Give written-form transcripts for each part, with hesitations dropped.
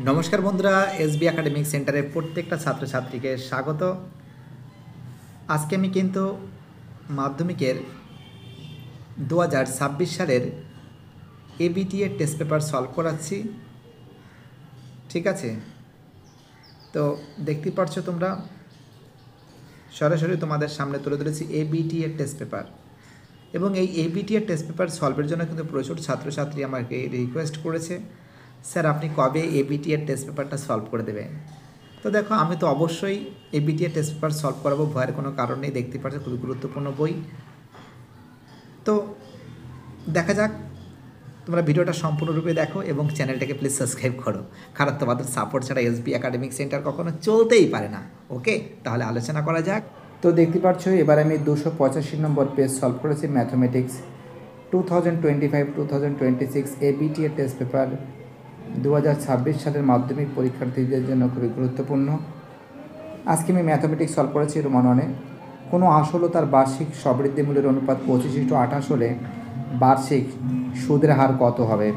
নমস্কার বন্ধুরা, SB academic সেন্টারের প্রত্যেকটা ছাত্রছাত্রীকে স্বাগত। আজকে আমি কিন্তু মাধ্যমিকের 2026 সালের এবিটিএ টেস্ট পেপার সলভ করাচ্ছি। ঠিক আছে, তো দেখতে পাচ্ছ তোমরা সরাসরি তোমাদের সামনে তুলে ধরেছি এবিটিএ টেস্ট পেপার। এবং এই এবিটিএ টেস্ট পেপার সলভের জন্য কিন্তু প্রচুর ছাত্রছাত্রী আমাকে রিকোয়েস্ট করেছে, স্যার আপনি কবে এবিটিএ টেস্ট পেপারটা সলভ করে দেবেন। তো দেখো, আমি তো অবশ্যই এবিটিএ টেস্ট পেপার সলভ করাবো, ভয়ের কোনো কারণ নেই। দেখতে পাচ্ছ খুবই গুরুত্বপূর্ণ বই। তো দেখা যাক, তোমরা ভিডিওটা সম্পূর্ণরূপে দেখো এবং চ্যানেলটাকে প্লিজ সাবস্ক্রাইব করো, কারণ তোমাদের সাপোর্ট ছাড়া এসবি একাডেমিক সেন্টার কখনো চলতেই পারে না। ওকে, তাহলে আলোচনা করা যাক। তো দেখতে পাচ্ছ এবার আমি 285 নম্বর পেজ সলভ করেছি, ম্যাথমেটিক্স 2025-2026 এবিটিএ টেস্ট পেপার 2026 সালের মাধ্যমিক পরীক্ষার্থীদের জন্য খুবই গুরুত্বপূর্ণ। আজকে আমি ম্যাথমেটিক্স সলভ করেছি রোমান 1-এ। কোনো আসল ও তার বার্ষিক সবৃদ্ধিমূল্যের অনুপাত 25:28 হলে বার্ষিক সুদের হার কত হবে।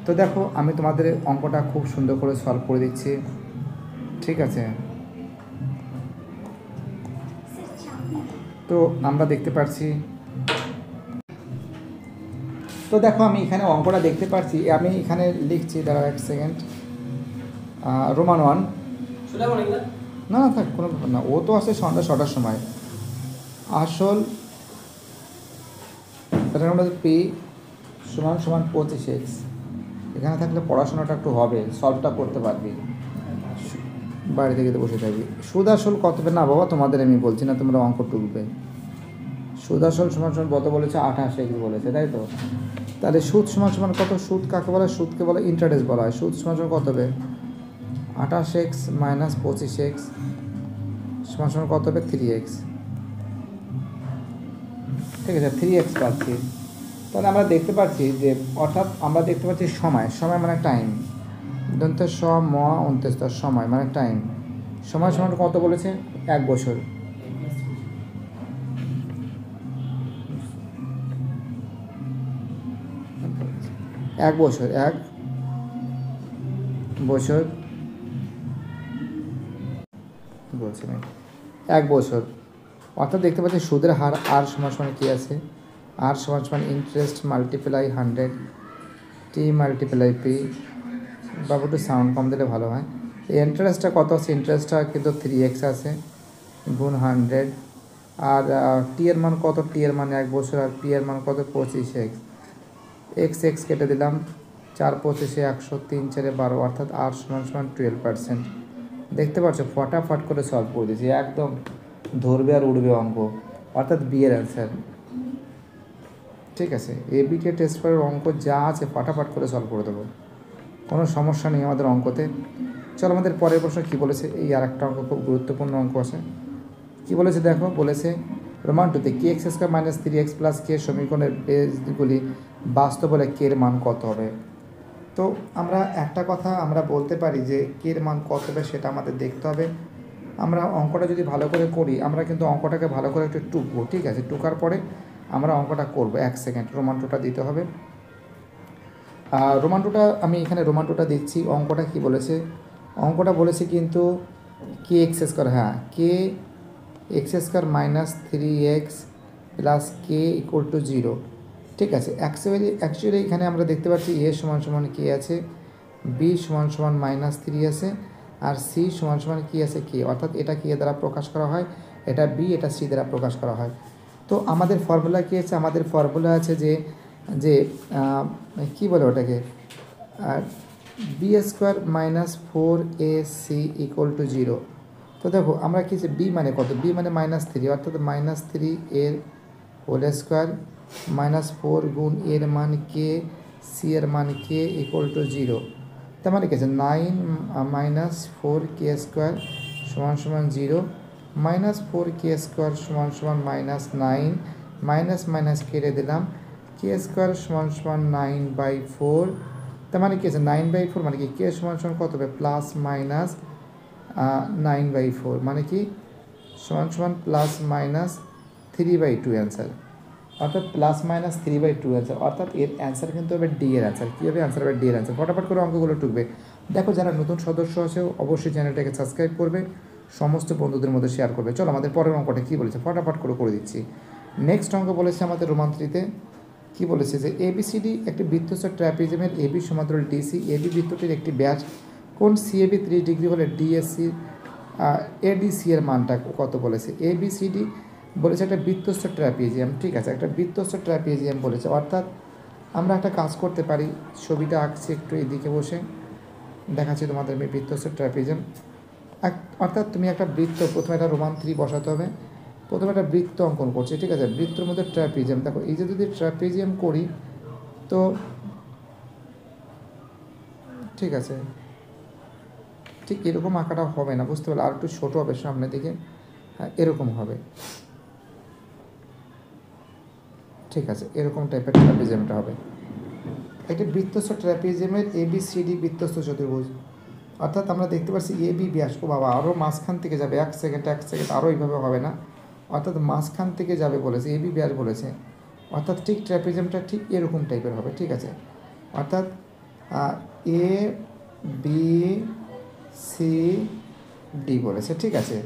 তো দেখো, আমি তোমাদের অঙ্কটা খুব সুন্দর করে সলভ করে দিচ্ছি। ঠিক আছে, তো আমরা দেখতে পাচ্ছি, তো দেখো আমি এখানে অঙ্কটা দেখতে পাচ্ছি। আমি এখানে লিখছি, দাঁড়াও এক সেকেন্ড। রোমান 1 না না থাক, কোনো ব্যাপার না, ও তো আসে সন্ধ্যা 6টার সময়। আসল পি সমান সমান 25x। এখানে থাকলে পড়াশোনাটা একটু হবে, সলভটা করতে পারবি, বাইরে থেকে তো বসে থাকবি। সুদ আসল কত হবে না বাবা, তোমাদের আমি বলছি না, তোমরা অঙ্ক টুকবে। সুদ আসল সমান সমান কত বলেছে, 28x বলেছে, তাই তো। তাহলে সুদ সমান সমান কত, সুদ কাকে বলে, সুদকে বলে ইন্টারেস্ট বলা হয়। সুদ সমান সমান কত হবে, 28x মাইনাস 25x সমান সমান কত হবে, 3x। ঠিক আছে, 3x পাচ্ছি। তাহলে আমরা দেখতে পাচ্ছি যে, অর্থাৎ আমরা দেখতে পাচ্ছি সময়, সময় মানে টাইম, দন্ত সময় মানে টাইম, সময় সমান কত বলেছে, 1 বছর। এক বছর বলছি না, 1 বছর। অর্থাৎ দেখতে পাচ্ছি সুদের হার আর সমান সমান কী আছে, আর সমান সমান ইন্টারেস্ট মাল্টিপ্লাই 100 টি মাল্টিপ্লাই পি। বাবু একটু সাউন্ড কম দিলে ভালো হয়। এই ইন্টারেস্টটা কত আছে, ইন্টারেস্টটা কিন্তু 3x আছে গুণ 100। আর টি এর মান কত, টি এর মান 1 বছর, আর পি এর মান কত, 25x। x কেটে দিলাম, 4 25 100, 3 4 12, অর্থাৎ আর সমান সমান 12%। দেখতে পাচ্ছ ফটাফট করে সলভ করে দিয়েছি, একদম ধরবে আর উঠবে অঙ্ক, অর্থাৎ বি এর অ্যান্সার। ঠিক আছে, এবিকে টেস্ট পেপারের অঙ্ক যা আছে ফটাফট করে সলভ করে দেবো, কোনো সমস্যা নেই আমাদের অঙ্কতে। চলো আমাদের পরের প্রশ্ন কী বলেছে, এই আর একটা অঙ্ক খুব গুরুত্বপূর্ণ অঙ্ক আছে। কী বলেছে দেখো, বলেছে রোমান 2-তে k x square minus 3x plus k সমীকরণের বেসগুলি বাস্তব হলে কে এর মান কত হবে। তো আমরা একটা কথা আমরা বলতে পারি যে কে এর মান কত হবে সেটা আমাদের দেখতে হবে। আমরা অঙ্কটা যদি ভালো করে করি, আমরা কিন্তু অঙ্কটাকে ভালো করে একটু টুকবো। ঠিক আছে, টুকার পরে আমরা অঙ্কটা করবো। 1 সেকেন্ড, রোমান 2টা দিতে হবে। রোমান 2টা আমি এখানে রোমান 2টা দিচ্ছি। অঙ্কটা কি বলেছে, অঙ্কটা বলেছে কিন্তু কে এক্স স্কোয়ার, হ্যাঁ k x square minus 3x plus k equal to 0। ঠিক আছে, অ্যাকচুয়ালি এখানে আমরা দেখতে পাচ্ছি এ সমান সমান কে আছে, বি সমান সমান মাইনাস 3 আছে, আর সি সমান সমান কী আছে, কে। অর্থাৎ এটা কে দ্বারা প্রকাশ করা হয়, এটা বি, এটা সি দ্বারা প্রকাশ করা হয়। তো আমাদের ফর্মুলা কী আছে, আমাদের ফর্মুলা আছে যে যে কী বলে ওটাকে, B square minus 4ac equal to 0। তো দেখো আমরা কী, বি মানে কত, বি মানে -3, অর্থাৎ -3 এর হোল স্কোয়ার মাইনাস 4 গুণ এর মান কে, সি এর মান কে ইকুয়াল টু 0। তার মানে কি আছে, 9 মাইনাস 4k স্কোয়ার সমান সমান 0, মাইনাস 4k স্কোয়ার সমান সমান -9, মাইনাস মাইনাস কেটে দিলাম, কে স্কোয়ার সমান সমান 9/4। তার মানে কি আছে, 9/4 মানে কি, কে সমান সমান কত হবে, প্লাস মাইনাস 9/4, মানে কি সমান সমান প্লাস মাইনাস 3/2 অ্যান্সার, অর্থাৎ প্লাস মাইনাস 3/2 অ্যান্সার। অর্থাৎ এর অ্যান্সার কিন্তু হবে ডি এর অ্যান্সার। কী হবে, অ্যান্সার হবে ডি এর অ্যান্সার। ফটাফট করে অঙ্কগুলো টুকবে। দেখো যারা নতুন সদস্য আছে অবশ্যই চ্যানেলটাকে সাবস্ক্রাইব করবে, সমস্ত বন্ধুদের মধ্যে শেয়ার করবে। চলো আমাদের পরের অঙ্কটা কী বলেছে ফটাফট করে দিচ্ছি। নেক্সট অঙ্ক বলেছে আমাদের রোমান 3-তে কী বলেছে যে এবিসিডি একটি বৃত্তস্থ ট্র্যাপিজমের এবি সমান্তরাল ডিসি, এবি বৃত্তটির একটি ব্যাস কোণ সিএবি 30 ডিগ্রি হলে ডিএসসি এডিসি এর মানটা কত বলেছে। এবিসিডি বলেছে একটা বৃত্তস্থ ট্র্যাপিজিয়াম, ঠিক আছে, একটা বৃত্তস্থ ট্র্যাপিজিয়াম বলেছে। অর্থাৎ আমরা একটা কাজ করতে পারি, ছবিটা আঁকছি একটু এদিকে বসে দেখাচ্ছি তোমাদের আমি বৃত্তস্থ ট্র্যাপিজিয়াম। অর্থাৎ তুমি একটা বৃত্ত, প্রথমে একটা রোমান 3 বসাতে হবে, প্রথমে একটা বৃত্ত অঙ্কন করছি, ঠিক আছে, বৃত্তর মধ্যে ট্র্যাপিজিয়াম। দেখো এই যে যদি ট্র্যাপিজিয়াম করি তো ঠিক আছে, ঠিক এরকম আঁকাটা হবে না, বুঝতে পারলে আর একটু ছোটো হবে সামনের দিকে, হ্যাঁ এরকম হবে, ঠিক আছে, এরকম টাইপের ট্র্যাপিজিয়ামটা হবে। একটি বৃত্তস্থ ট্র্যাপিজিয়ামের এবিসিডি বৃত্তস্থ চতুর্ভুজ, অর্থাৎ আমরা দেখতে পাচ্ছি এবি ব্যাস, ও বাবা আরও মাঝখান থেকে যাবে, এক সেকেন্ড আরও এইভাবে হবে না, অর্থাৎ মাঝখান থেকে যাবে বলেছে, এবি ব্যাস বলেছে, অর্থাৎ ঠিক ট্র্যাপিজিয়ামটা ঠিক এরকম টাইপের হবে, ঠিক আছে, অর্থাৎ এ বি সি ডি বলেছে, ঠিক আছে,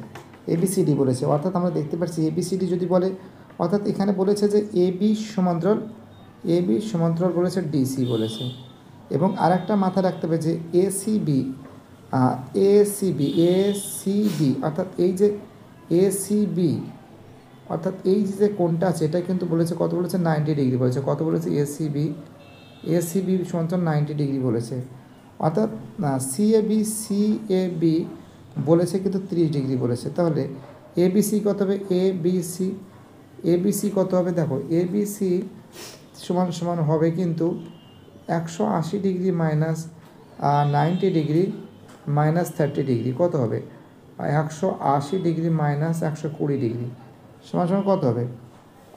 এবিসিডি বলেছে, অর্থাৎ আমরা দেখতে পাচ্ছি এবিসিডি যদি বলে, অর্থাৎ এখানে বলেছে যে এবি সমান্তরাল বলেছে ডিসি বলেছে, এবং আরেকটা মাথায় রাখতে হবে যে এসিবি অর্থাৎ এই যে এসিবি অর্থাৎ এই যে কোণটা আছে এটা কিন্তু বলেছে কত বলেছে 90 ডিগ্রি বলেছে, কত বলেছে এসিবি সমান 90 ডিগ্রি বলেছে, অর্থাৎ সিএবি বলেছে কিন্তু 30 ডিগ্রি বলেছে। তাহলে এবিসি কত হবে, এবিসি কত হবে, দেখো এবিসি সমান হবে কিন্তু 180 degree minus 90 degree minus 30 degree কত হবে, 180 ডিগ্রি মাইনাস 120 ডিগ্রি সমান কত হবে,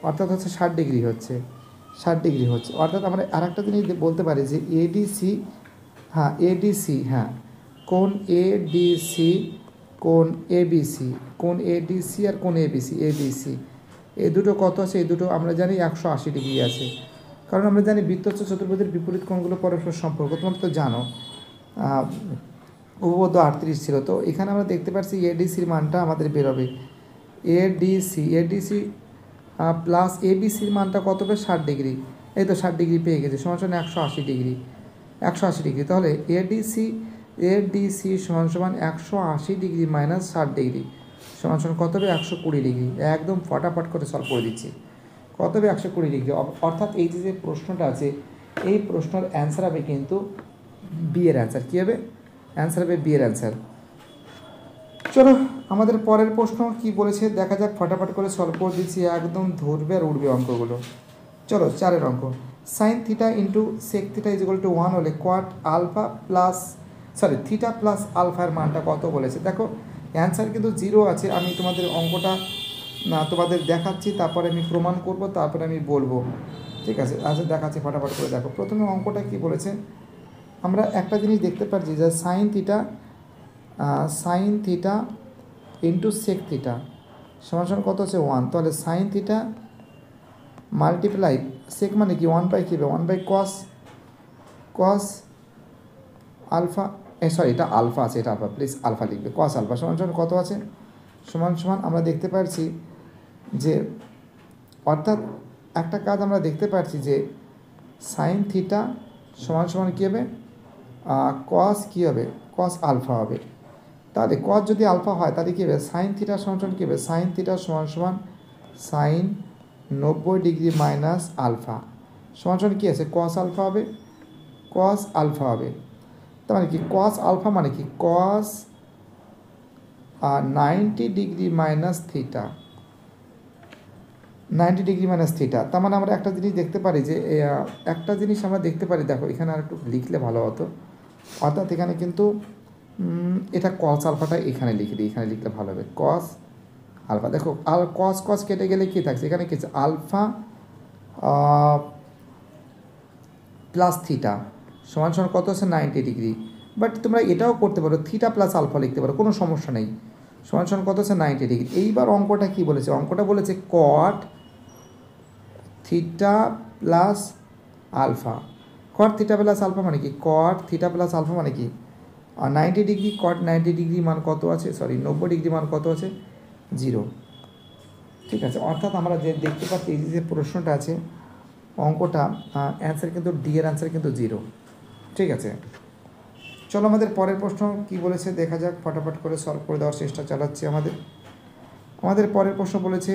অর্থাৎ হচ্ছে 60 ডিগ্রি হচ্ছে, অর্থাৎ আমরা আর একটা জিনিস বলতে পারি যে এডিসি কোণ এডিসি কোণ এবিসি আর কোণ এবিসি এই দুটো কত আছে, এই দুটো আমরা জানি 180 ডিগ্রি আছে, কারণ আমরা জানি বৃত্তস্থ চতুর্ভুজের বিপরীত কোণগুলো পরস্পর সম্পর্ক, তোমরা তো জানো উপপাদ্য 38 ছিল। তো এখানে আমরা দেখতে পাচ্ছি এডিসির মানটা আমাদের বেরোবে, এডিসি প্লাস এবিসির মানটা কত হবে 60 ডিগ্রি, এই তো 60 ডিগ্রি পেয়ে গেছে, সমান 180 ডিগ্রি, তাহলে এডিসি সমান 180 ডিগ্রি মাইনাস 60 ডিগ্রি সমান কত হবে 120 ডিগ্রি, একদম ফটাফট করে সলভ করে দিচ্ছি, কত হবে 120 ডিগ্রি, অর্থাৎ এই যে প্রশ্নটা আছে এই প্রশ্নের অ্যান্সার হবে কিন্তু বি এর অ্যান্সার, কী হবে অ্যান্সার হবে বি এর অ্যান্সার। চলো আমাদের পরের প্রশ্ন কি বলেছে দেখা যাক, ফটাফট করে সলভ করে দিচ্ছি, একদম ধরবে আর উঠবে অঙ্কগুলো। চলো 4 অঙ্ক, sine theta into sec theta is equal to 1 হলে থিটা প্লাস আলফার মানটা কত বলেছে। দেখো অ্যান্সার কিন্তু 0 আছে, আমি তোমাদের অঙ্কটা তোমাদের দেখাচ্ছি, তারপরে আমি প্রমাণ করব, তারপরে আমি বলবো, ঠিক আছে, আচ্ছা দেখাচ্ছি ফটাফট করে দেখো। প্রথমে অঙ্কটা কি বলেছে, আমরা একটা জিনিস দেখতে পাচ্ছি যে sine theta into sec theta সমান কত হচ্ছে 1, তাহলে সাইন থিটা মাল্টিপ্লাই সেক মানে কি 1/, কী হবে 1/, কস আলফা, এটা আলফা আছে, এটা আলফা, প্লিজ আলফা লিখবে, কস আলফা সমান কত আছে সমান আমরা দেখতে পাচ্ছি যে, অর্থাৎ একটা কাজ আমরা দেখতে পাচ্ছি যে সাইন থিটা সমান কী হবে কস, কী হবে কস আলফা হবে, তাহলে কস যদি আলফা হয় তাহলে কী হবে সাইন থিটা সমান কী হবে, সাইন থিটা সমান সাইন 90 ডিগ্রি মাইনাস আলফা সমান কী আছে কস আলফা হবে, তার মানে কি কস আলফা মানে কি কস 90 ডিগ্রি মাইনাস থিটা, তার মানে আমরা একটা জিনিস দেখতে পারি যে আমরা দেখতে পারি, দেখো এখানে আর একটু লিখলে ভালো হতো, অর্থাৎ এখানে কিন্তু এটা কস আলফাটা এখানে লিখে দিই, এখানে লিখলে ভালো হবে কস আলফা, দেখো কস কেটে গেলে কী থাকছে এখানে কি আছে আলফা প্লাস থিটা সমান কত আছে 90 ডিগ্রি, বাট তোমরা এটাও করতে পারো থিটা প্লাস আলফা লিখতে পারো, কোনো সমস্যা নেই, সমান কত আছে 90 ডিগ্রি। এইবার অঙ্কটা কি বলেছে, অঙ্কটা বলেছে cot theta plus alpha, cot theta plus alpha মানে কি, কট থিটা প্লাস আলফা মানে কি আর 90 ডিগ্রি কট 90 ডিগ্রি মান কত আছে, সরি 90 ডিগ্রি মান কত আছে, 0। ঠিক আছে, অর্থাৎ আমরা যে দেখতে পাচ্ছি এই যে প্রশ্নটা আছে অঙ্কটা অ্যান্সার কিন্তু ডি এর অ্যান্সার কিন্তু 0। ঠিক আছে, চলো আমাদের পরের প্রশ্ন কি বলেছে দেখা যাক, ফটাফট করে সলভ করে দেওয়ার চেষ্টা চালাচ্ছি। আমাদের পরের প্রশ্ন বলেছে,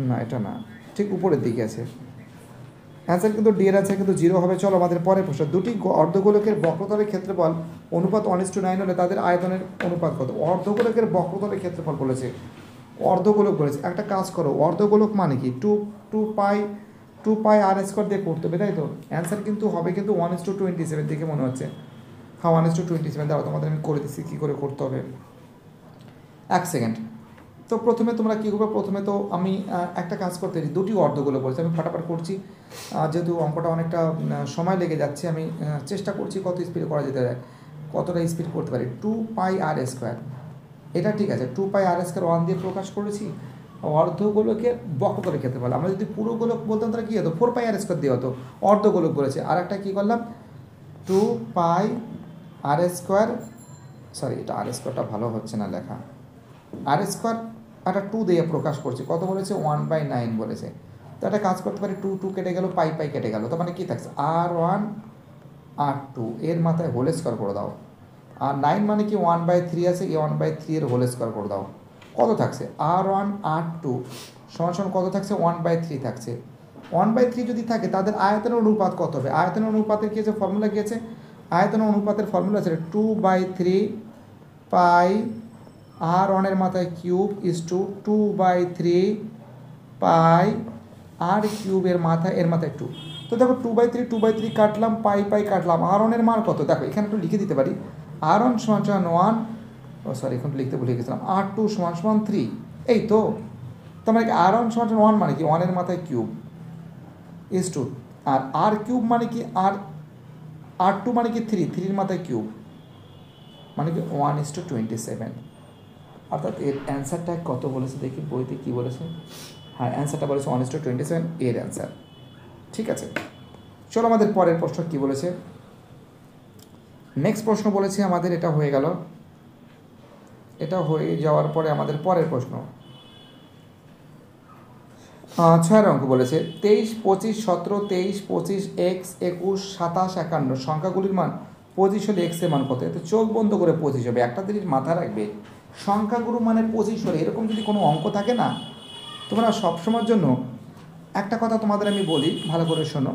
না এটা না, ঠিক উপরের দিকে আছে, অ্যান্সার কিন্তু ডি এর অ্যান্সার কিন্তু 0 হবে। চলো আমাদের পরের প্রশ্ন, দুটি অর্ধগোলকের বক্রতলের ক্ষেত্রফল অনুপাত 1:9 হলে তাদের আয়তনের অনুপাত কত? অর্ধগোলকের বক্রতলের ক্ষেত্রফল বলেছে, অর্ধগোলক বলেছে। একটা কাজ করো, অর্ধগোলক মানে কি, টু পাই আর স্কোয়ার দিয়ে করতে হবে, তাই তো? অ্যান্সার কিন্তু হবে কিন্তু 1:27 দেখে মনে হচ্ছে। হ্যাঁ 1:27, দাঁড়াও তোমাদের আমি করে দিচ্ছি কী করে করতে হবে, এক সেকেন্ড। তো প্রথমে তোমরা কী করবে, প্রথমে তো আমি একটা কাজ করতে পারি, দুটি অর্ধগোলক বলছি, আমি ফটাফট করছি, যেহেতু অঙ্কটা অনেকটা সময় লেগে যাচ্ছে, আমি চেষ্টা করছি কত স্পিড করা যেতে পারে, কতটা স্পিড করতে পারি। 2 পাই আর স্কোয়ার, এটা ঠিক আছে, 2 পাই আর স্কোয়ার 1 দিয়ে প্রকাশ করেছি। অর্ধগোলকের বক্রতলের ক্ষেত্রফল, আমরা যদি পুরো গোলক বলতাম তাহলে কী হতো, 4 পাই আর স্কোয়ার দিয়ে হতো। অর্ধগোলক বলেছে, আর একটা কী করলাম, 2 পাই আর স্কোয়ার, সরি এটা আর স্কোয়ারটা ভালো হচ্ছে না লেখা, আর স্কোয়ার একটা 2 দিয়ে প্রকাশ করছে, কত বলেছে, 1/9 বলেছে। তো একটা কাজ করতে পারি, 2 কেটে গেল, পাই কেটে গেল, তার মানে কী থাকছে, R1 R2 এর মাথায় হোল স্কোয়ার করে দাও, আর 9 মানে কি 1/3 আছে, এই 1/3 এর হোল স্কোয়ার করে দাও, কত থাকছে, R1 R2 সমান কত থাকছে, 1/3 থাকছে। 1/3 যদি থাকে তাদের আয়তনের অনুপাত কত হবে? আয়তনের অনুপাতের কী আছে, ফর্মুলা কী আছে, আয়তনের অনুপাতের ফর্মুলা আছে 2/3 পাই R1 এর মাথায় কিউব ইস টু 2/3 পাই আর কিউবের মাথায় এর মাথায় 2। তো দেখো 2/3 কাটলাম, পাই কাটলাম, R1 এর মান কত, দেখো এখানে একটু লিখে দিতে পারি, R1 = 1, ও সরি এখন লিখতে ভুলে গেছিলাম, R2 = 3, এই তো। তোমার কি R1 = 1 মানে কি 1 এর মাথায় কিউব ইস টু, আর আর কিউব মানে কি R2 মানে কি 3 এর মাথায় কিউব, মানে কি 1:27। অর্থাৎ এর অ্যান্সারটা কত বলেছে দেখি বইতে কী বলেছে, হ্যাঁ অ্যান্সারটা বলেছে 1:27 এর অ্যান্সার। ঠিক আছে, চলো আমাদের পরের প্রশ্ন কী বলেছে, নেক্সট প্রশ্ন বলেছে আমাদের, এটা হয়ে গেল, এটা হয়ে যাওয়ার পরে আমাদের পরের প্রশ্ন 6 অঙ্ক বলেছে, 23, 25, 17, 23, 25, x, 21, 27, 51 সংখ্যাগুলির মান 25 হলে x এর মান কত? তো চোখ বন্ধ করে 25 হবে, একটা জিনিস মাথা রাখবে, সংখ্যাগুরু মানে 25 হলে এরকম যদি কোনো অঙ্ক থাকে না, তোমরা সবসময়ের জন্য একটা কথা তোমাদের আমি বলি, ভালো করে শোনো,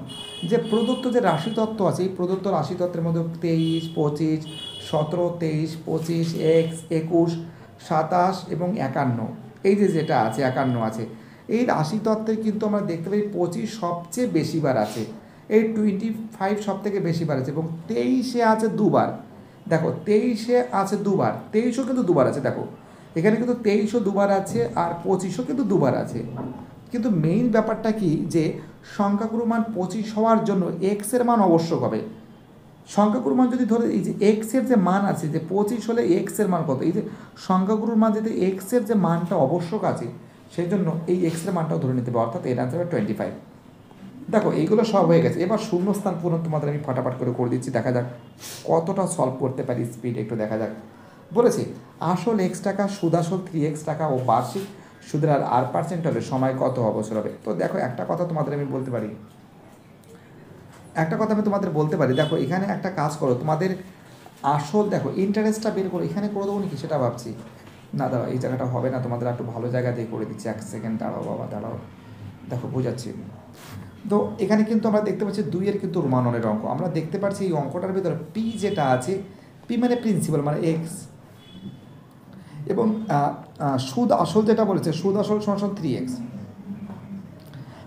যে প্রদত্ত যে রাশিতত্ত্ব আছে, এই প্রদত্ত রাশিতত্ত্বের মধ্যে 23, 25, 17, 23, 25, x, 21, 27 এবং 51, এই যে যেটা আছে 51 আছে, এই রাশিতত্ত্বে কিন্তু আমরা দেখতে পাই 25 সবচেয়ে বেশিবার আছে, এই 25 সব থেকে বেশিবার আছে, এবং 23-এ আছে দুবার। দেখো 23-এ আছে দুবার, 23ও কিন্তু দুবার আছে, দেখো এখানে কিন্তু 23ও দুবার আছে, আর 25ও কিন্তু দুবার আছে। কিন্তু মেইন ব্যাপারটা কি, যে সংখ্যাগুরু মান 25 হওয়ার জন্য এক্স এর মান আবশ্যক হবে। সংখ্যাগুরুর মান যদি ধরে, এই যে এক্স এর যে মান আছে, যে 25 হলে এক্স এর মান কত, এই যে সংখ্যাগুরুর মান যদি এক্স এর যে মানটা আবশ্যক আছে, সেই জন্য এই এক্স এর মানটাও ধরে নিতে হবে, অর্থাৎ এর অ্যান্সার হবে 25। দেখো এইগুলো সব হয়ে গেছে, এবার শূন্যস্থান পূরণ তোমাদের আমি ফটাফট করে দিচ্ছি, দেখা যাক কতটা সলভ করতে পারি, স্পিড একটু দেখা যাক। বলেছি আসল x টাকা, সুদ আসল 3x টাকা ও বার্ষিক সুদের আর R% হলে সময় কত বছর হবে? তো দেখো একটা কথা তোমাদের আমি বলতে পারি, দেখো এখানে একটা কাজ করো, তোমাদের আসল দেখো ইন্টারেস্টটা বের করো, এখানে করে দেবো নাকি সেটা ভাবছি, না দাঁড়াও এই জায়গাটা হবে না, তোমাদের একটু ভালো জায়গা দিয়ে করে দিচ্ছি, এক সেকেন্ড দাঁড়াও বাবা দাঁড়াও, দেখো বোঝাচ্ছি। তো এখানে কিন্তু আমরা দেখতে পাচ্ছি 2-এর কিন্তু রোমাননের অঙ্ক, আমরা দেখতে পাচ্ছি এই অঙ্কটার ভিতরে পি যেটা আছে, পি মানে প্রিন্সিপাল মানে এক্স, এবং সুদ আসল যেটা বলেছে, সুদ আসল সমান 3x,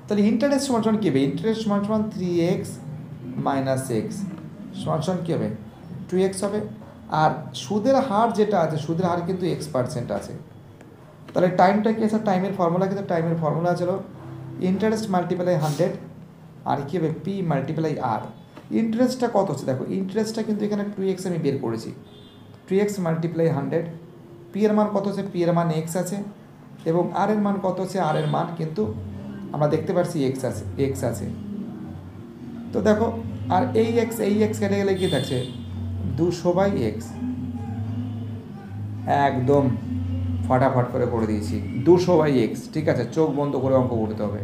তাহলে ইন্টারেস্ট সমান কী হবে, ইন্টারেস্ট সমান 3x - x সমান কী হবে, 2x হবে। আর সুদের হার যেটা আছে, সুদের হার কিন্তু x% আছে, তাহলে টাইমটা কী আছে, টাইমের ফর্মুলা কিন্তু, টাইমের ফর্মুলা ছিল ইন্টারেস্ট মাল্টিপ্লাই 100, আর কী হবে পি মাল্টিপ্লাই আর। ইন্টারেস্টটা কত হচ্ছে, দেখো ইন্টারেস্টটা কিন্তু এখানে 2x আমি বের করেছি, 2x মাল্টিপ্লাই 100, পি এর মান কত আছে, পি এর মান x আছে, এবং আর এর মান কত আছে, আর এর মান কিন্তু আমরা দেখতে পাচ্ছি x আছে। তো দেখো আর এই এক্স কেটে গেলে কী থাকছে 200/x। একদম ফটাফট করে দিয়েছি 200/x। ঠিক আছে, চোখ বন্ধ করে অঙ্ক করতে হবে।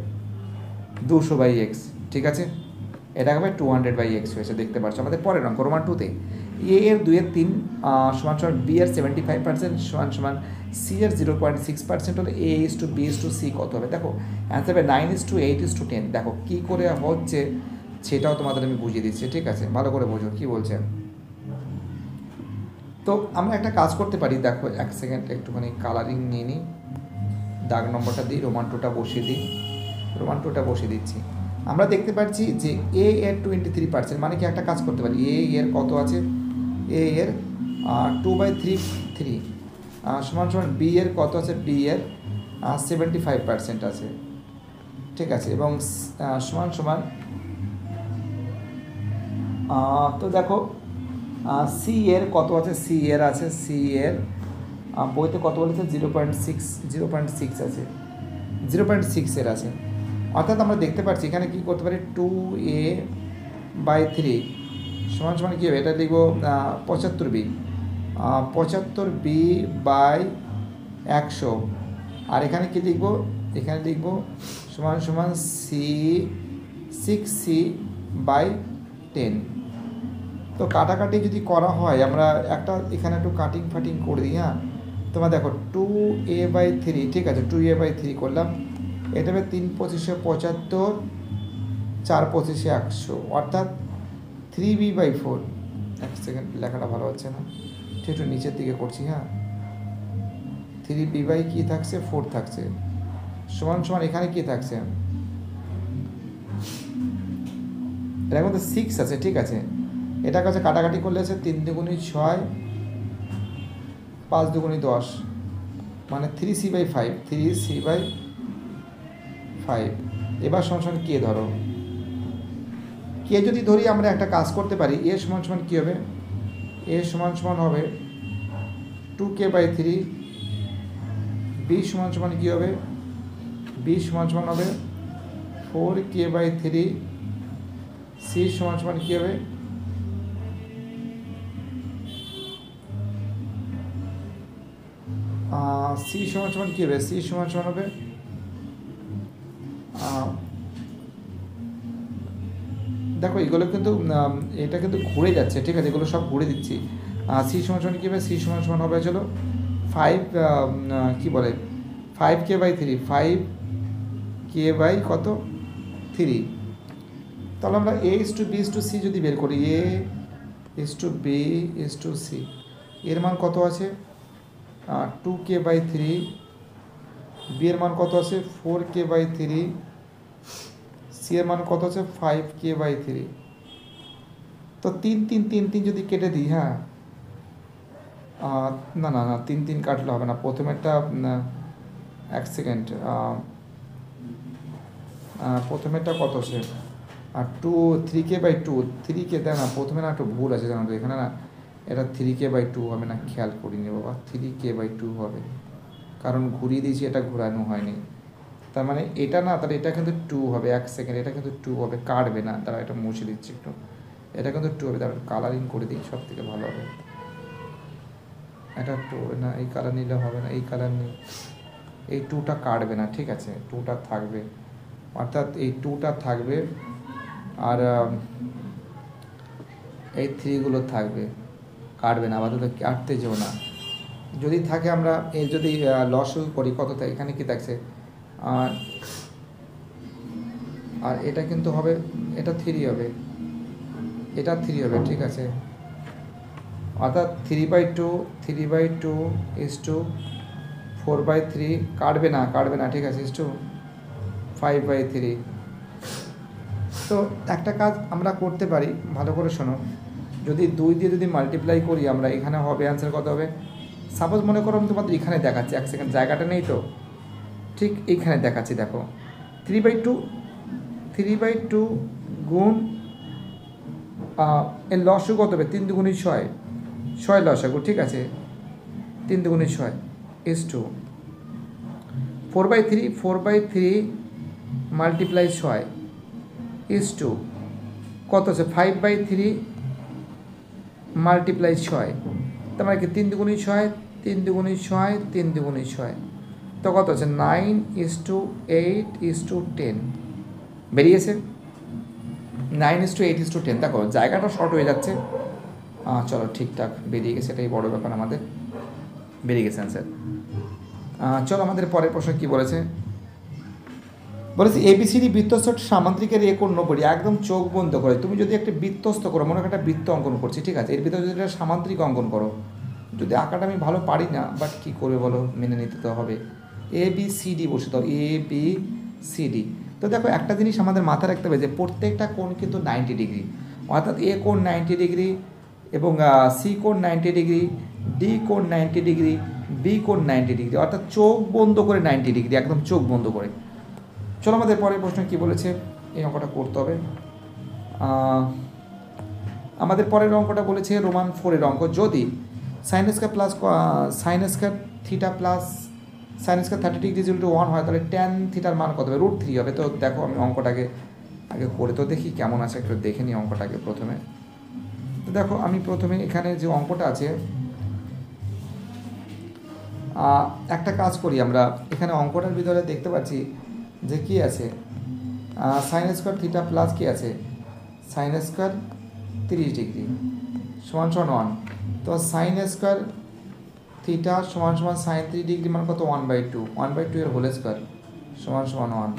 200/x, ঠিক আছে, এটা হবে 200/x হয়েছে, দেখতে পাচ্ছ আমাদের পরের অঙ্ক রোমান 2তে। এ এর 2/3 সমান সমান বি এর 75% সমান সমান সি এর 0.6% হলে a is to b is to c কত হবে? দেখো অ্যান্সার হবে 9:8:10। দেখো কী করে হচ্ছে সেটাও তোমাদের আমি বুঝিয়ে দিচ্ছি, ঠিক আছে, ভালো করে বোঝো কী বলছেন। তো আমরা একটা কাজ করতে পারি, দেখো এক সেকেন্ড একটুখানি কালারিং নিয়ে নিই, দাগ নম্বরটা দিই, রোমান 2টা বসিয়ে দিই, রোমান 2টা বসিয়ে দিচ্ছি। আমরা দেখতে পাচ্ছি যে এ এর 23%, মানে কি একটা কাজ করতে পারি, এ এর কত আছে, এ এর 2/3 সমান সমান বি এর কত আছে, বি এর 75% আছে, ঠিক আছে, এবং সমান সমান তো দেখো সি এর কত আছে, সি এর আছে, সি এর বইতে কত বলেছে 0.6 আছে, 0.6 এর আছে। অর্থাৎ আমরা দেখতে পাচ্ছি এখানে কী করতে পারি, 2a/3 সমান সমান কী হবে, এটা লিখব 75b, 75b/100। আর এখানে কী লিখব, এখানে লিখব সমান সমান সি 6c/10। তো কাটাকাটি যদি করা হয়, আমরা একটা এখানে একটু কাটিং ফাটিং করে দিই। হ্যাঁ, তোমরা দেখো 2a/3, ঠিক আছে, 2a/3 করলাম, এটা হবে 3×25=75, 4×25=100, অর্থাৎ 3b/4। এক সেকেন্ড, লেখাটা ভালো হচ্ছে না, ঠিক একটু নিচের দিকে করছি। হ্যাঁ, 3b/ কী থাকছে, 4 থাকছে, সমান সমান এখানে কী থাকছে, এর মধ্যে 6 আছে, ঠিক আছে, এটা কাছে কাটাকাটি করলে আছে 3 × 6, 5 × 10, মানে 3c/5, 3c/5। এবার সমান সমান কে ধরো, কে যদি ধরি আমরা একটা কাজ করতে পারি, এ সমান সমান কী হবে, এ সমান সমান হবে 2k/3, বি সমান সমান কী হবে, বি সমান সমান হবে 4k/3, সি সমান সমান কী হবে, সি সমান সমান কী হবে, সি সমান সমান হবে দেখো এগুলো কিন্তু এটা কিন্তু ঘুরে যাচ্ছে, ঠিক আছে, এগুলো সব ঘুরে দিচ্ছি। সি সমান সমান কী হবে, সি সমান সমান হবে চলো 5 কী বলে 5k/3, 5k/ কত 3। তাহলে আমরা a is to b is to c যদি বের করি, a is to b is to c, এর মান কত আছে 2k/3, বি এর মান কত আছে 4k/3, সি এর মান কত আছে 5k/3। তো 3 যদি কেটে দিই, হ্যাঁ, না না না 3 কাটলে হবে না, প্রথমেরটা এক সেকেন্ড, প্রথমেরটা কত আছে, আর 3k/2, 3k দেয় না, প্রথমে না একটু ভুল আছে জানো তো, এখানে না এটা 3k/2 হবে না, খেয়াল করিনি বাবা, 3k/2 হবে, কারণ ঘুরিয়ে দিয়েছি, এটা ঘোরানো হয়নি, তার মানে এটা না, তাহলে এটা কিন্তু 2 হবে। এক সেকেন্ড, এটা কিন্তু 2 হবে, কাটবে না, তারা এটা মুছে দিচ্ছি একটু, এটা কিন্তু 2 হবে, তারপর কালারিং করে দিই, সব থেকে ভালো হবে। এটা 2 না, এই কালার নিলে হবে না, এই কালার নিই, এই 2টা কাটবে না, ঠিক আছে, 2টা থাকবে, অর্থাৎ এই 2টা থাকবে, আর এই 3গুলো থাকবে, কাটবে না, আপাতত কাটতে যেও না, যদি থাকে আমরা এই যদি লস করি কত থাকে, এখানে কি থাকছে, আর এটা কিন্তু হবে, এটা 3 হবে, এটা 3 হবে, ঠিক আছে, অর্থাৎ 3/2 ইস টু 4/3, কাটবে না, ঠিক আছে, ইস টু 5/3। তো একটা কাজ আমরা করতে পারি, ভালো করে শোনো, যদি 2 দিয়ে যদি মাল্টিপ্লাই করি আমরা, এখানে হবে অ্যান্সার কত হবে, সাপোজ মনে করো আমি তোমাদের এখানে দেখাচ্ছি, এক সেকেন্ড, জায়গাটা নেই তো, ঠিক এইখানে দেখাচ্ছি, দেখো 3/2 গুণ এর লসও কত হবে, 3 × 6, 6 লসাগু, ঠিক আছে, 3 × 6 is to 4/3 multiply 6 is to কত আছে 5/3 মাল্টিপ্লাই 6, তার মানে কি 3 দুগুণী 6, 3 দুগুণী 6, 3 দুগুণী 6, তো কত আছে 9:8:10 বেরিয়েছে। 9:8:10। দেখো জায়গাটা শর্ট হয়ে যাচ্ছে, চলো ঠিকঠাক বেরিয়ে গেছে, এটাই বড় ব্যাপার, আমাদের বেরিয়ে গেছে অ্যান্সার। চলো আমাদের পরের প্রশ্ন কী বলেছে, বলেছে এবিসিডি বৃত্তস্থ সামান্তরিকের এ কোণ 90, একদম চোখ বন্ধ করে। তুমি যদি একটা বৃত্তস্থ করো, মনে হয় একটা বৃত্ত অঙ্কন করছি, ঠিক আছে, এর ভিতরে যদি একটা সামান্তরিক অঙ্কন করো, যদি আঁকাটা আমি ভালো পারি না, বাট কী করবে বলো, মেনে নিতে তো হবে। ABCD বসে দাও, ABCD। তো দেখো একটা জিনিস আমাদের মাথায় রাখতে হবে যে প্রত্যেকটা কোণ কিন্তু 90 ডিগ্রি, অর্থাৎ এ কোণ 90 ডিগ্রি এবং সি কোণ 90 ডিগ্রি, ডি কোণ 90 ডিগ্রি, বি কোণ 90 ডিগ্রি, অর্থাৎ চোখ বন্ধ করে 90 ডিগ্রি, একদম চোখ বন্ধ করে। চলো আমাদের পরের প্রশ্ন কী বলেছে, এই অঙ্কটা করতে হবে। আমাদের পরের অঙ্কটা বলেছে রোমান 4-এর অঙ্ক, যদি sine square plus sine square theta plus sine square 30 degree = 1 হয়, তাহলে ট্যান থিটার মান কত হবে, √3 হবে। তো দেখো আমি অঙ্কটাকে আগে করে তো দেখি কেমন আছে, একটু দেখে নিই অঙ্কটাকে প্রথমে। তো দেখো আমি প্রথমে এখানে যে অঙ্কটা আছে, একটা কাজ করি আমরা, এখানে অঙ্কটার ভিতরে দেখতে পাচ্ছি যে কী আছে, সাইন স্কয়ার থিটা প্লাস কী আছে, সাইন স্কয়ার 30 ডিগ্রি সমান 1, তো সাইন স্কয়ার থিটা সমান সাইন 30 ডিগ্রি মান কত 1/2, 1/2 এর হোল স্কয়ার সমান 1,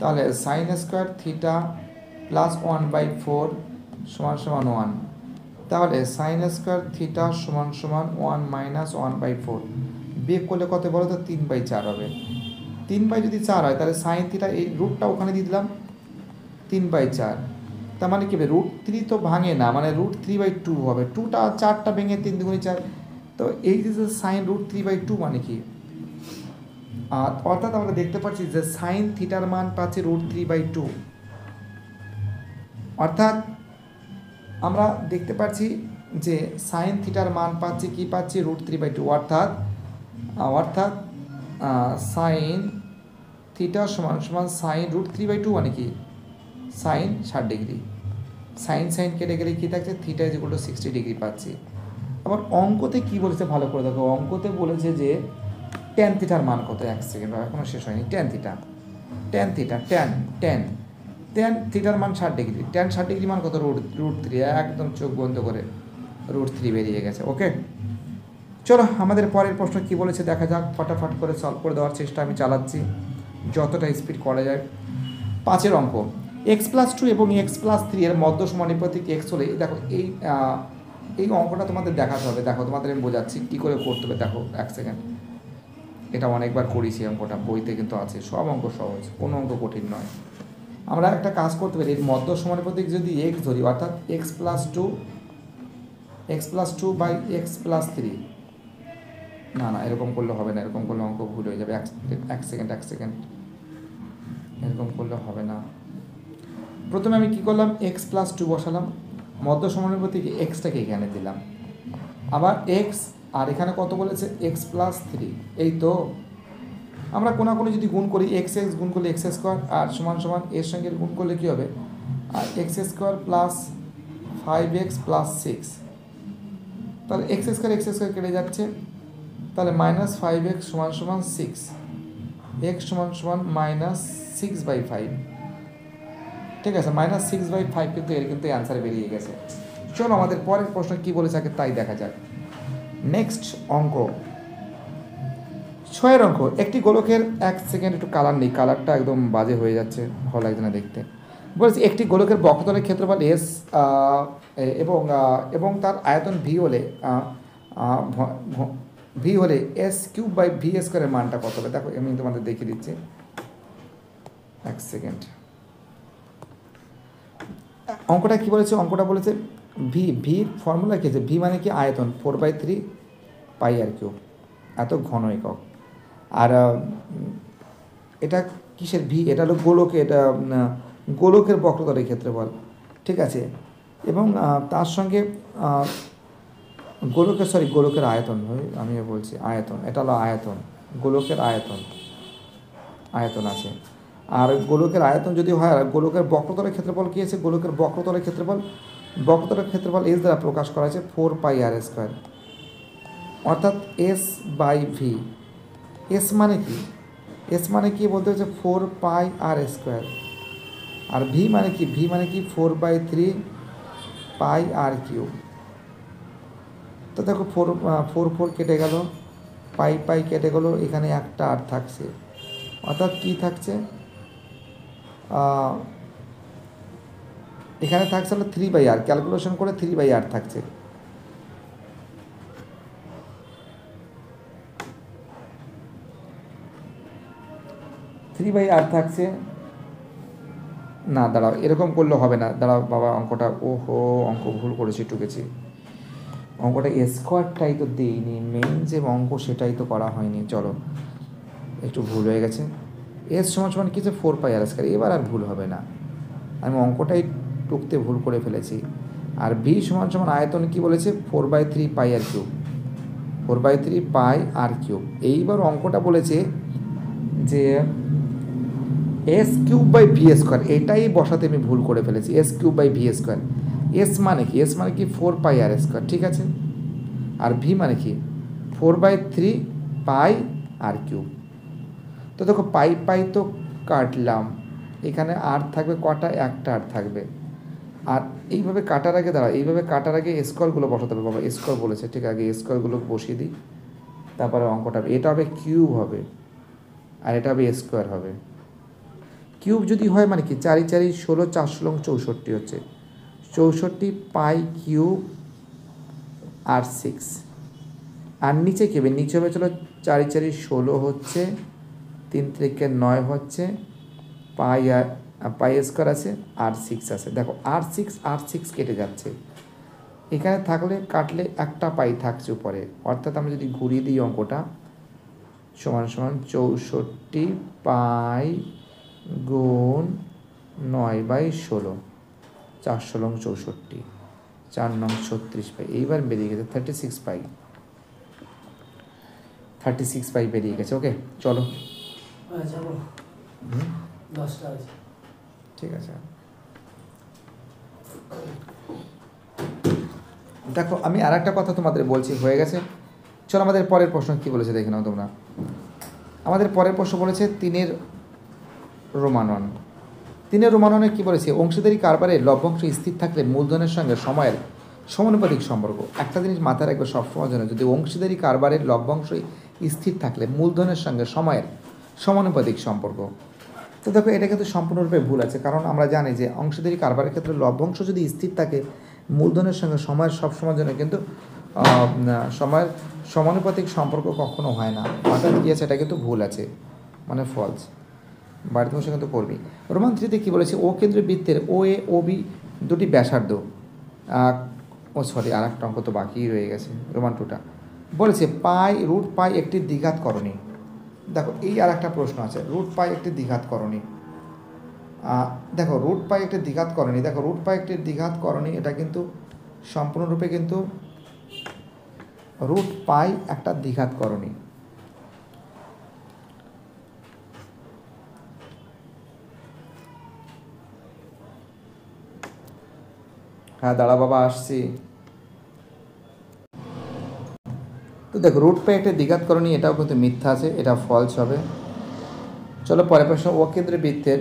তাহলে সাইন স্কয়ার থিটা প্লাস 1/4 সমান 1, তাহলে সাইন স্কয়ার থিটা সমান 1 মাইনাস 1/4, বিয়োগ করলে কত বলো তো 3/4 হবে। 3 যদি 4 হয় তাহলে সাইন থিটা, এই রুটটা ওখানে দিয়ে দিলাম 3/4, তার মানে কি হবে √3 তো ভাঙে না, মানে √3/2 হবে, 2টা 4টা ভেঙে 3 দুগুণে 4, তো এই যে সাইন √3/2 মানে কি, অর্থাৎ আমরা দেখতে পাচ্ছি যে সাইন থিটার মান পাচ্ছি √3/2, অর্থাৎ আমরা দেখতে পাচ্ছি যে সাইন থিটার মান পাচ্ছি কি পাচ্ছি √3/2, অর্থাৎ সাইন থিটা সমান সাইন √3/2 মানে কি সাইন 60 ডিগ্রি, সাইন কেটে গেলে কী থাকছে, থিটা = 60 ডিগ্রি পাচ্ছি। আবার অঙ্কতে কি বলেছে ভালো করে দেখো, অঙ্কতে বলেছে যে ট্যান থিটার মান কত, 1 সেকেন্ড এখনও শেষ হয়নি, ট্যান থিটার মান 60 ডিগ্রি, ট্যান 60 ডিগ্রি মান কত √3, একদম চোখ বন্ধ করে √3 বেরিয়ে গেছে। ওকে, চলো আমাদের পরের প্রশ্ন কি বলেছে দেখা যাক, ফটাফট করে সলভ করে দেওয়ার চেষ্টা আমি চালাচ্ছি যতটা স্পিড করা যায়। 5-এর অঙ্ক, x+2 এবং x+3 এর মধ্য সমানুপাতিক x হলে, দেখো এই অঙ্কটা তোমাদের দেখাতে হবে, দেখো তোমাদের আমি বোঝাচ্ছি কী করে করতে হবে। দেখো 1 সেকেন্ড, এটা অনেকবার করেছি অঙ্কটা, বইতে কিন্তু আছে, সব অঙ্ক সহজ, কোনো অঙ্ক কঠিন নয়। আমরা একটা কাজ করতে পারি, এর মধ্য সমানুপাতিক যদি x ধরি, অর্থাৎ x+2 বাই x+3, না এরকম করলে হবে না, এরকম করলে অঙ্ক ভুল হয়ে যাবে। এক সেকেন্ড, এরকম করলে হবে না। প্রথমে আমি কি করলাম, x+2 বসালাম, মধ্য সমানুপাতিক এক্সটাকে এখানে দিলাম, আবার x, আর এখানে কত বলেছে x+3, এই তো আমরা কোনাকুনি যদি গুণ করি, x গুণ করলে x স্কোয়ার, আর সমান এর সঙ্গে গুণ করলে কী হবে, আর x² প্লাস 5x প্লাস 6, তাহলে x স্কোয়ার কেটে যাচ্ছে, তাহলে -5x সমান 6, x সমান -6/5, ঠিক আছে, -6/5, কিন্তু এর কিন্তু অ্যান্সার বেরিয়ে গেছে। চলো আমাদের পরের প্রশ্ন কী বলেছে আগে তাই দেখা যাক। নেক্সট অঙ্ক 6-এর অঙ্ক, একটি গোলকের, 1 সেকেন্ড একটু কালার নেই, কালারটা একদম বাজে হয়ে যাচ্ছে, ভালো লাগছে না দেখতে। বলেছি একটি গোলকের বক্ষতলের ক্ষেত্রফল s এবং তার আয়তন v হলে s³/v² এর মানটা কত হবে। দেখো আমি তোমাদের দেখিয়ে দিচ্ছি, 1 সেকেন্ড। অঙ্কটা কি বলেছে, অঙ্কটা বলেছে ভির ফর্মুলা কি আছে, ভি মানে কি আয়তন 4/3 πr3, এত ঘন একক। আর এটা কিসের ভি, এটা হলো গোলকে, এটা গোলকের বক্রতলের ক্ষেত্রফল, ঠিক আছে, এবং তার সঙ্গে গোলকের আয়তন, আমিও বলছি আয়তন, এটা হলো আয়তন, গোলকের আয়তন আছে। আর গোলকের আয়তন যদি হয়, আর গোলকের বক্রতলের ক্ষেত্রফল কী আছে, গোলকের বক্রতলের ক্ষেত্রফল এস দ্বারা প্রকাশ করা হয়েছে 4πr², অর্থাৎ S/V। এস মানে কি, এস মানে কি বলতে হচ্ছে 4πr², আর ভি মানে কি, ভি মানে কি 4/3πr³। তো দেখো 4 কেটে গেল, পাই কেটে গেলো, এখানে একটা আর থাকছে, অর্থাৎ কি থাকছে, এখানে থাকছে হলো 3/r, ক্যালকুলেশন করে 3/r থাকছে। থাকছে না, দাঁড়াও, এরকম করলে হবে না, দাঁড়াও বাবা, অঙ্কটা ওহো অঙ্ক ভুল করেছি, টুকেছি, অঙ্কটা স্কোয়ারটাই তো দিইনি, মেইন যে অঙ্ক সেটাই তো করা হয়নি, চলো একটু ভুল হয়ে গেছে। এস সমান কি যে 4πr², এবার আর ভুল হবে না, আমি অঙ্কটাই টুকতে ভুল করে ফেলেছি। আর ভি সমান আয়তন কি বলেছে 4/3πr³, 4/3πr³। এইবার অঙ্কটা বলেছে যে S³/v², এটাই বসাতে আমি ভুল করে ফেলেছি, S³/v²। এস মানে কি, এস মানে কি 4πr², ঠিক আছে, আর ভি মানে কি 4/3πr³। তো দেখো পাই তো কাটলাম, এখানে আর থাকবে কটা, একটা আর থাকবে। আর এইভাবে কাটার আগে দাঁড়া, এইভাবে কাটার আগে স্কোয়ারগুলো বসাতে হবে বাবা, স্কোয়ার বলেছে, ঠিক আগে স্কোয়ারগুলো বসিয়ে দিই, তারপরে অঙ্কটা এটা হবে কিউব হবে, আর এটা হবে স্কোয়ার হবে। কিউব যদি হয় মানে কি 4 4 16, 4 16 64 হচ্ছে 64π³ আর নিচে কি হবে, নিচে হবে চলো 4 4 16 হচ্ছে, 3 3 9 হচ্ছে, পাই² আছে, আর 6 আছে। দেখো আর 6 কেটে যাচ্ছে, এখানে থাকলে কাটলে একটা পাই থাকছে উপরে, অর্থাৎ আমি যদি ঘুরিয়ে দিই অঙ্কটা সমান 64π×9/16, 4 16 64, 4 9 36 পাই, এইবার বেরিয়ে গেছে 36 পাই বেরিয়ে গেছে। ওকে চলো, ঠিক আছে। দেখো আমি আর একটা কথা তোমাদের বলছি, হয়ে গেছে, চলো আমাদের পরের প্রশ্ন কী বলেছে দেখে নাও তোমরা। আমাদের পরের প্রশ্ন বলেছে 3-এর রোমানন। 3-এর রোমাননে কী বলেছে, অংশীদারি কারবারে লভ্যাংশ স্থির থাকলে মূলধনের সঙ্গে সময়ের সমানুপাতিক সম্পর্ক। একটা জিনিস মাথায় রাখবে সবসময় জন্য, যদি অংশীদারি কারবারের লভ্যাংশ স্থির থাকলে মূলধনের সঙ্গে সময়ের সমানুপাতিক সম্পর্ক। তো দেখো এটা কিন্তু সম্পূর্ণরূপে ভুল আছে, কারণ আমরা জানি যে অংশীদারি কারবারের ক্ষেত্রে লভ্যাংশ যদি স্থির থাকে মূলধনের সঙ্গে সময়ের সবসময়ের জন্য কিন্তু সময়ের সমানুপাতিক সম্পর্ক কখনো হয় না, অর্থাৎ কী আছে, এটা কিন্তু ভুল আছে, মানে ফলস, বাড়িতে বসে কিন্তু করবি। রোমান 3-তে কী বলেছে, ও কেন্দ্রীয় বৃত্তের ও এ ও বি দুটি ব্যাসার্ধ, আর একটা অঙ্ক তো বাকিই রয়ে গেছে, রোমান 2টা বলেছে √π একটি দ্বিঘাত করণী। দেখো এই আর একটা প্রশ্ন আছে, √π একটি দ্বিঘাত করণী। দেখো √π একটি দ্বিঘাত করণী, দেখো √π একটি দ্বিঘাত করণী, এটা কিন্তু সম্পূর্ণরূপে কিন্তু √π একটা দ্বিঘাত করণী। হ্যাঁ দাঁড়া বাবা, আসছি। তো দেখো √π একটা দ্বিঘাত করণী, এটাও কিন্তু মিথ্যা আছে, এটা ফলস হবে। চলো পরের প্রশ্ন, ও কেন্দ্রের বৃত্তের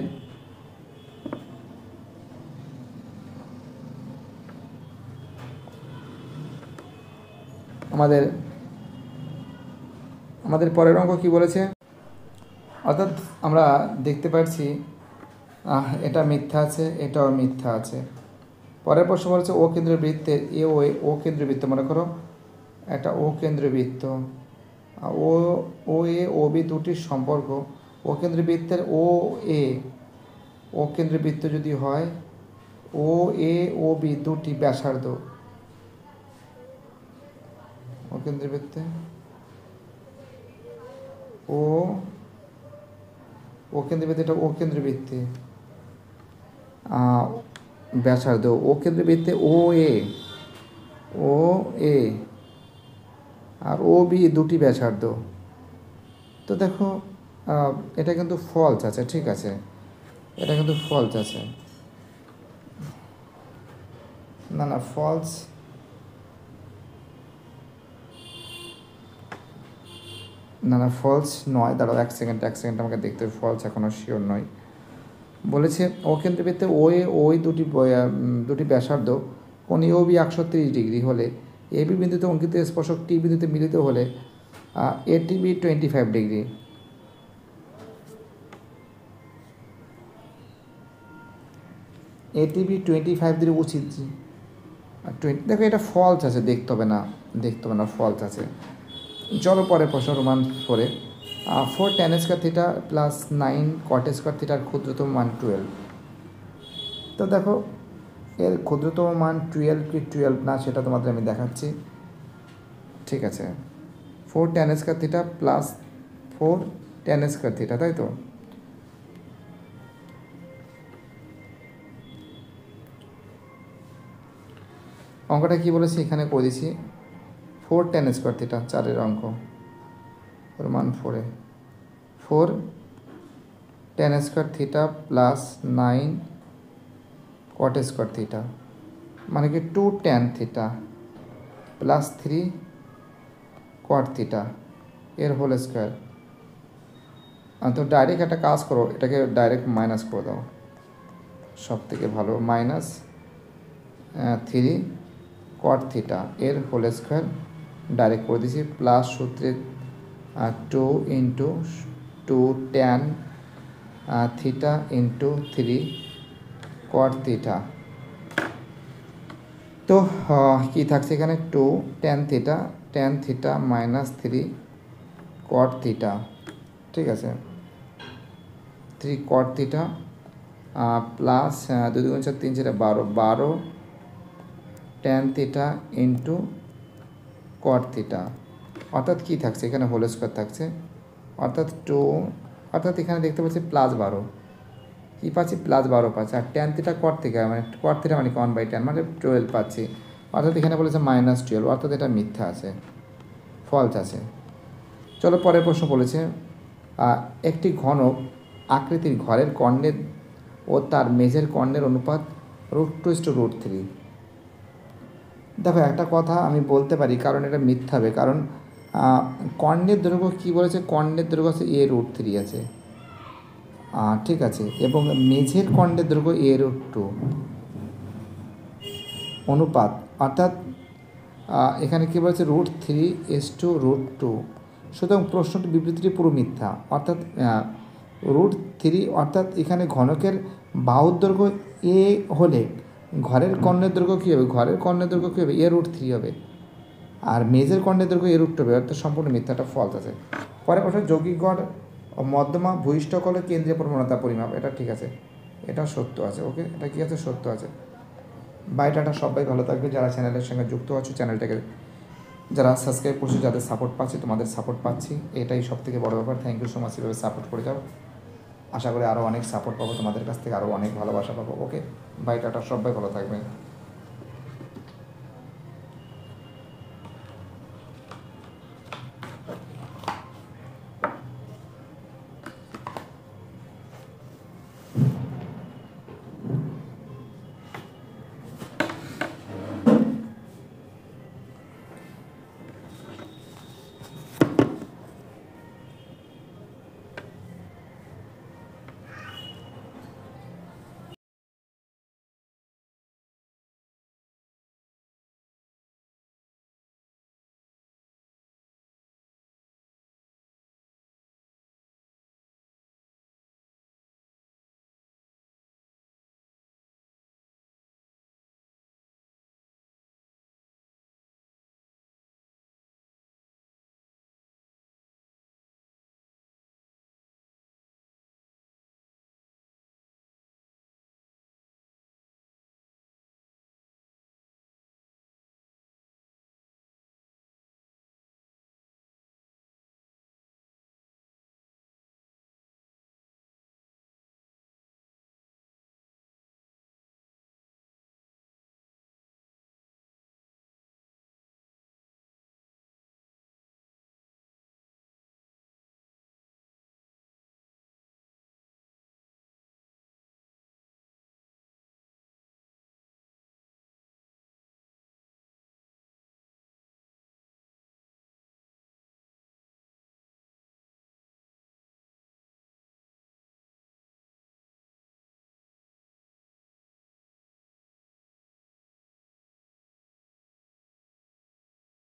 আমাদের পরের অঙ্ক কি বলেছে, অর্থাৎ আমরা দেখতে পাচ্ছি এটা মিথ্যা আছে, এটাও মিথ্যা আছে। পরের প্রশ্ন বলেছে ও কেন্দ্রের বৃত্তের ও কেন্দ্রীয় বৃত্ত, মনে করো একটা ও কেন্দ্রীয় বৃত্ত, ও এ ও বি দুটির সম্পর্ক, ও কেন্দ্রীয় বৃত্তের ও কেন্দ্রীয় বৃত্ত যদি হয়, ও এ ও বি দুটি ব্যাসার্ধ, ও কেন্দ্রীয় বৃত্তে ও কেন্দ্রীয় বৃত্তে, এটা ও কেন্দ্রীয় বৃত্তে ব্যাসার্ধ, ও কেন্দ্রীয় বৃত্তে ও এ আর ও বি দুটি ব্যাসার্ধ। তো দেখো এটা কিন্তু ফলস আছে, ঠিক আছে, এটা কিন্তু ফলস আছে, না না ফলস, না না ফলস নয়। দাঁড়াও এক সেকেন্ড আমাকে দেখতে হবে, ফলস এখনও শিওর নয়। বলেছে অকেন্দ্রবৃত্তে ওই দুটি ব্যাসার্ধ কোণ এবি 130 ডিগ্রি হলে এবি বিন্দুতে অঙ্কিত স্পর্শক টি বিন্দুতে মিলিত হলে এটিবি 25 ডিগ্রি। এটিবি 25 উচিত। দেখো এটা ফলস আছে, দেখতে হবে না ফলস আছে। চলো পরে প্রশ্ন রোমান 4-এ 4 tan square theta plus 9 cot square থিটার ক্ষুদ্রতম মান 12। তো দেখো এর ক্ষুদ্রতম মান 12 কি 12 না সেটা তোমাদের আমি দেখাচ্ছি, ঠিক আছে। 4 tan square theta plus 4 tan square theta, তাই তো। অঙ্কটা কী বলেছি এখানে করে দিছি, 4 tan স্কয়ার থিটা, 4-এর অঙ্ক রোমান 4-এ 4 tan square theta plus 9 cot square theta মানে কি 2 tan theta plus 3 cot theta এর হোল স্কোয়ার। তো ডাইরেক্ট একটা কাজ করো, এটাকে ডাইরেক্ট মাইনাস করে দাও, সব থেকে ভালো। মাইনাস 3 cot থিটা এর হোল স্কোয়ার ডাইরেক্ট করে দিয়েছি, প্লাস সূত্রে 2 into 2 tan theta into 3 cot theta. তো কী থাকছে এখানে 2 tan theta minus 3 cot theta, ঠিক আছে। 3 cot theta plus 2 2 4 3 4 12 tan theta into cot theta, অর্থাৎ কী থাকছে এখানে হোল স্কোয়ার থাকছে, অর্থাৎ 2, অর্থাৎ এখানে দেখতে পাচ্ছি প্লাস 12, কী পাচ্ছি প্লাস 12 পাচ্ছি। আর tan থিটা cot থিটা মানে cot থিটা মানে 1/10 মানে 12 পাচ্ছি, অর্থাৎ এখানে বলেছে -12, অর্থাৎ এটা মিথ্যা আছে, ফলস আছে। চলো পরের প্রশ্ন বলেছে একটি ঘনক আকৃতির ঘরের কর্ণের ও তার মেঝের কর্ণের অনুপাত √2:√3। দেখো একটা কথা আমি বলতে পারি, কারণ এটা মিথ্যা হবে, কারণ কর্ণের দৈর্ঘ্য কী বলেছে, কর্ণের দৈর্ঘ্য আছে a√3 আছে, ঠিক আছে, এবং মেঝের কর্ণের দৈর্ঘ্য a√2 অনুপাত, অর্থাৎ এখানে কী বলেছে √3:√2, সুতরাং প্রশ্নটি বিবৃতিটি পুরো মিথ্যা, অর্থাৎ √3, অর্থাৎ এখানে ঘনকের বাহুর দৈর্ঘ্য এ হলে ঘরের কর্ণের দৈর্ঘ্য কী হবে, ঘরের কর্ণের দৈর্ঘ্য কী হবে a√3 হবে, আর মেঝের কর্ণের দৈর্ঘ্য a√2 হবে, অর্থাৎ সম্পূর্ণ মিথ্যাটা ফলস আছে। পরে প্রশ্ন যৌগিক গড় মধ্যমা ভূইষ্ঠকলে কেন্দ্রীয় প্রবণতা পরিমাপ, এটা ঠিক আছে, এটা সত্য আছে, ওকে, এটা কী আছে সত্য আছে। বাইটাটা সবাই ভালো থাকবে, যারা চ্যানেলের সঙ্গে যুক্ত আছো, চ্যানেলটাকে যারা সাবস্ক্রাইব করছো, যাদের সাপোর্ট পাচ্ছি, তোমাদের সাপোর্ট পাচ্ছি, এটাই সব থেকে বড়ো ব্যাপার। থ্যাংক ইউ সো মাচ, এভাবে সাপোর্ট করে যাও, আশা করি আরও অনেক সাপোর্ট পাবো তোমাদের কাছ থেকে, আরও অনেক ভালোবাসা পাবো, ওকে। বাইটাটা সবাই ভালো থাকবে।